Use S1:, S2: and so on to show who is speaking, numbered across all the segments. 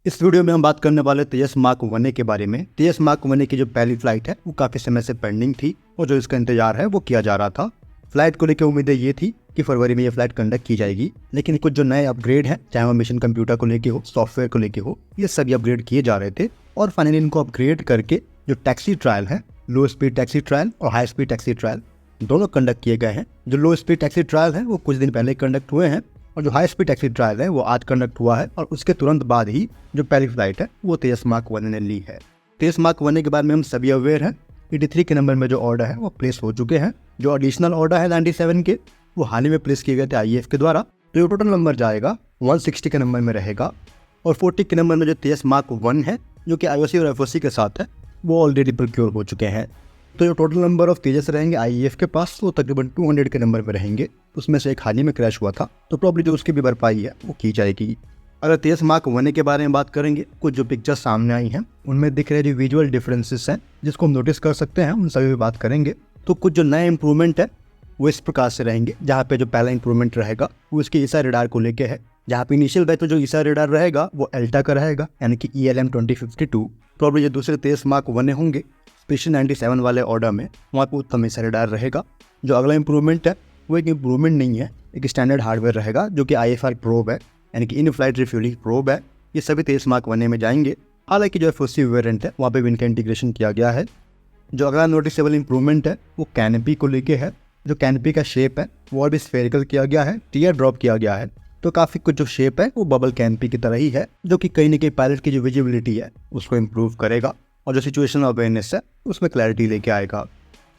S1: इस वीडियो में हम बात करने वाले तेजस मार्क 1A के बारे में। तेजस मार्क 1A की जो पहली फ्लाइट है वो काफ़ी समय से पेंडिंग थी और जो इसका इंतजार है वो किया जा रहा था। फ्लाइट को लेकर उम्मीदें ये थी कि फरवरी में ये फ्लाइट कंडक्ट की जाएगी, लेकिन कुछ जो नए अपग्रेड हैं, चाहे वो मिशन कंप्यूटर को लेके हो, सॉफ्टवेयर को लेके हो, ये सभी अपग्रेड किए जा रहे थे और फाइनली इनको अपग्रेड करके जो टैक्सी ट्रायल है, लो स्पीड टैक्सी ट्रायल और हाई स्पीड टैक्सी ट्रायल दोनों कंडक्ट किए गए हैं। जो लो स्पीड टैक्सी ट्रायल है वो कुछ दिन पहले कंडक्ट हुए हैं और जो हाई स्पीड टैक्सी ट्रायल है वो आज कंडक्ट हुआ है और उसके तुरंत बाद ही जो पहली फ्लाइट है वो तेजस मार्क 1A ने ली है। तेजस मार्क 1A के बारे में हम सभी अवेयर हैं। 83 के नंबर में जो ऑर्डर है वो प्लेस हो चुके हैं। जो एडिशनल ऑर्डर है 97 के वो हाल ही में प्लेस किए गए थे IAF के द्वारा। तो ये टोटल नंबर जाएगा 160 के नंबर में रहेगा और 40 के नंबर में जो तेजस मार्क 1 है जो कि IOC और FOC के साथ है वो ऑलरेडी प्रोक्योर हो चुके हैं। तो जो टोटल नंबर ऑफ तेजस रहेंगे IAF के पास वो तकरीबन 200 के नंबर में रहेंगे। उसमें से एक हाल ही में क्रैश हुआ था तो प्रॉब्ली जो उसकी भी भरपाई है वो की जाएगी। अगर तेजस मार्क 1A के बारे में बात करेंगे, कुछ जो पिक्चर्स सामने आई हैं उनमें दिख रहे जो विजुअल डिफरेंसेस हैं जिसको हम नोटिस कर सकते हैं, उन सभी पे बात करेंगे। तो कुछ जो नए इंप्रूवमेंट है वो इस प्रकार से रहेंगे। जहाँ पे जो पहला इंप्रूवमेंट रहेगा वो इसके ईसा रेडार को लेके है। जहाँ पे इनिशियल बैच में जो ईसा रेडार रहेगा वो एल्टा का रहेगा, यानी कि ELM 2052। प्रॉब्ली जो दूसरे तेजस मार्क 1A होंगे स्पेशल 97 वाले ऑर्डर में वहाँ पे उत्तम ईसा रेडार रहेगा। जो अगला इंप्रूवमेंट है वो एक इंप्रूवमेंट नहीं है, एक स्टैंडर्ड हार्डवेयर रहेगा जो कि IFR प्रोब है, यानी कि इन फ्लाइट रिफ्यूलिंग प्रोब है। ये सभी तेजस मार्क 1A में जाएंगे। हालांकि जो FOC वेरिएंट है वहाँ पे भी इनका इंटीग्रेशन किया गया है। जो अगला नोटिसेबल इंप्रूवमेंट है वो कैनपी को लेके है। जो कैनपी का शेप है वो और भी स्फेरिकल किया गया है, टीयर ड्रॉप किया गया है। तो काफ़ी कुछ जो शेप है वो बबल कैनपी की तरह ही है, जो कि कहीं ना कहीं पायलट की जो विजिबिलिटी है उसको इम्प्रूव करेगा और जो सिचुएशन अवेयरनेस है उसमें क्लैरिटी लेके आएगा।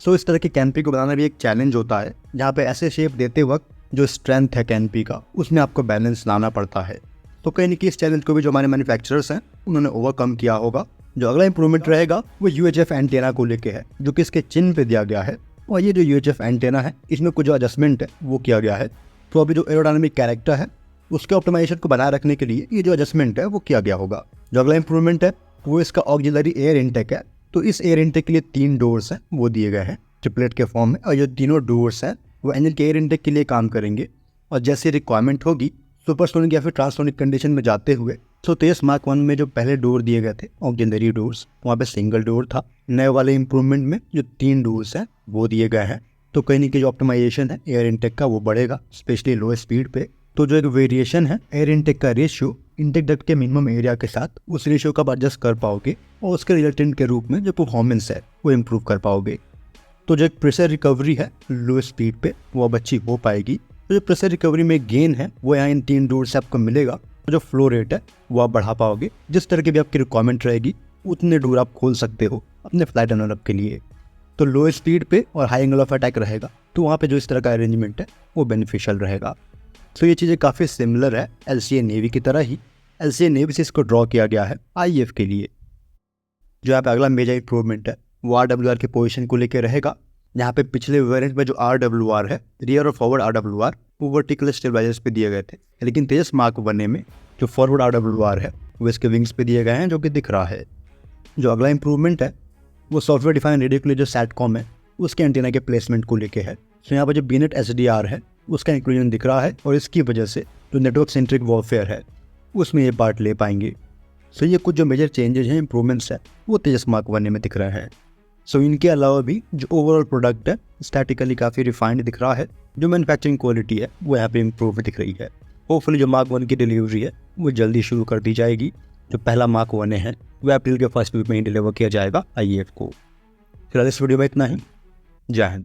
S1: सो इस तरह की कैनपी को बनाना भी एक चैलेंज होता है, जहाँ पे ऐसे शेप देते वक्त जो स्ट्रेंथ है कैनपी का उसमें आपको बैलेंस लाना पड़ता है। तो कहीं ना कहीं इस चैलेंज को भी जो हमारे मैन्युफैक्चरर्स हैं उन्होंने ओवरकम किया होगा। जो अगला इंप्रूवमेंट रहेगा वो UHF एंटेना को लेके है, जो कि इसके चिन्ह पे दिया गया है। और ये जो UHF एंटेना है इसमें कुछ जो एडजस्टमेंट है वो किया गया है। तो अभी जो एरोडायनामिक कैरेक्टर है उसके ऑप्टिमाइजेशन को बनाए रखने के लिए ये जो एडजस्टमेंट है वो किया गया होगा। जो अगला इंप्रूवमेंट है वो इसका ऑक्सिलरी एयर इनटेक है। तो इस एयर इनटेक के लिए 3 डोर्स हैं वो दिए गए हैं ट्रिपलेट के फॉर्म में, और ये तीनों डोर्स हैं वो इंजन के एयर इनटेक के लिए काम करेंगे। और जैसे रिक्वायरमेंट होगी सुपरसोनिक या फिर ट्रांससोनिक कंडीशन में जाते हुए तो तेजस मार्क 1 में जो पहले डोर दिए गए थे ऑक्सिलरी डोर्स वहाँ पे सिंगल डोर था। नए वाले इंप्रूवमेंट में जो 3 डोर्स हैं वो दिए गए हैं। तो कहीं ना कहीं जो ऑप्टिमाइजेशन है एयर इनटेक का वो बढ़ेगा, स्पेशली लो स्पीड पे। तो जो एक वेरिएशन है एयर इनटेक का रेशियो इनटेक डक्ट के मिनिमम एरिया के साथ उस रेशियो का एडजस्ट कर पाओगे और उसके रिजल्टेंट के रूप में जो परफॉर्मेंस है वो इम्प्रूव कर पाओगे। तो जो एक प्रेशर रिकवरी है लो स्पीड पे वो अब अच्छी हो पाएगी। तो जो प्रेशर रिकवरी में गेन है वो यहाँ इन 3 डोर से आपको मिलेगा। तो जो फ्लो रेट है वो आप बढ़ा पाओगे। जिस तरह की भी आपकी रिक्वायरमेंट रहेगी उतने डोर आप खोल सकते हो अपने फ्लाइट अनलअप के लिए। तो लो स्पीड पे और हाई एंगल ऑफ अटैक रहेगा तो वहाँ पे जो इस तरह का अरेंजमेंट है वो बेनिफिशियल रहेगा। तो ये चीज़ें काफ़ी सिमिलर है LCA नेवी की तरह ही। LCA नेवी से इसको ड्रॉ किया गया है IAF के लिए। जो यहाँ पे अगला मेजर इंप्रूवमेंट है वो RWR के पोजीशन को लेकर रहेगा। यहाँ पे पिछले वेरिएंट में जो RWR है, रियर और फॉरवर्ड RWR, वो वर्टिकल स्टेबलाइजर्स पे दिए गए थे, लेकिन तेजस मार्क 1A में जो फॉरवर्ड RWR है वो इसके विंग्स पे दिए गए हैं, जो कि दिख रहा है। जो अगला इंप्रूवमेंट है वो सॉफ्टवेयर डिफाइन रेडियो के लिए जो सैटकॉम है उसके एंटीना के प्लेसमेंट को लेके है। तो यहाँ पर जो BNet SDR है उसका इंक्लूजन दिख रहा है और इसकी वजह से जो नेटवर्क सेंट्रिक वॉरफेयर है उसमें ये पार्ट ले पाएंगे। सो ये कुछ जो मेजर चेंजेस हैं, इंप्रूवमेंट्स है वो तेजस मार्क 1A में दिख रहे हैं। सो इनके अलावा भी जो ओवरऑल प्रोडक्ट है स्टैटिकली काफ़ी रिफाइंड दिख रहा है। जो मैन्युफैक्चरिंग क्वालिटी है वो यहाँ पे इम्प्रूव दिख रही है। होपफुली जो मार्क 1 की डिलीवरी है वो जल्दी शुरू कर दी जाएगी। जो पहला मार्क 1A है वो अप्रैल के फर्स्ट वीक में ही डिलीवर किया जाएगा IAF को। फिलहाल इस वीडियो में इतना ही। जय हिंद।